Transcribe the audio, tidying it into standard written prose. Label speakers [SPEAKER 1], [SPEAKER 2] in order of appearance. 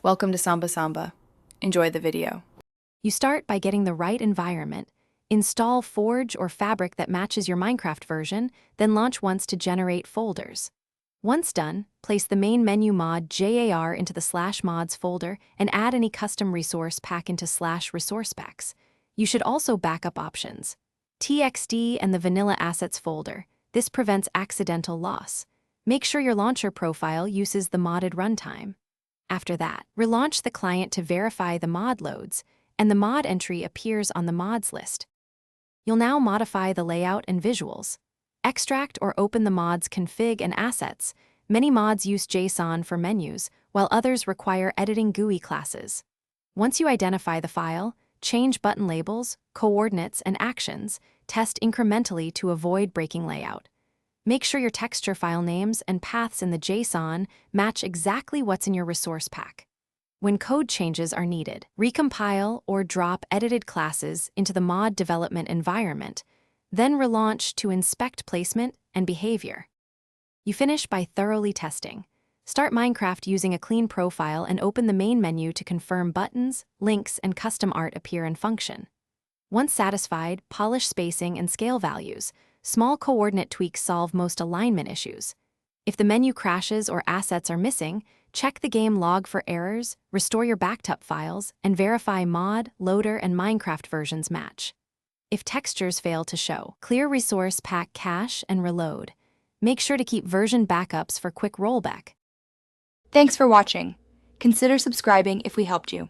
[SPEAKER 1] Welcome to Samba Samba. Enjoy the video.
[SPEAKER 2] You start by getting the right environment. Install Forge or Fabric that matches your Minecraft version, then launch once to generate folders. Once done, place the main menu mod JAR into the /mods folder and add any custom resource pack into /resource packs. You should also backup options. TXT and the vanilla assets folder. This prevents accidental loss. Make sure your launcher profile uses the modded runtime. After that, relaunch the client to verify the mod loads, and the mod entry appears on the mods list. You'll now modify the layout and visuals. Extract or open the mod's config and assets. Many mods use JSON for menus, while others require editing GUI classes. Once you identify the file, change button labels, coordinates, and actions. Test incrementally to avoid breaking layout. Make sure your texture file names and paths in the JSON match exactly what's in your resource pack. When code changes are needed, recompile or drop edited classes into the mod development environment, then relaunch to inspect placement and behavior. You finish by thoroughly testing. Start Minecraft using a clean profile and open the main menu to confirm buttons, links, and custom art appear and function. Once satisfied, polish spacing and scale values. Small coordinate tweaks solve most alignment issues. If the menu crashes or assets are missing, check the game log for errors, restore your backed up files, and verify mod, loader, and Minecraft versions match. If textures fail to show, clear resource pack cache and reload. Make sure to keep version backups for quick rollback.
[SPEAKER 3] Thanks for watching. Consider subscribing if we helped you.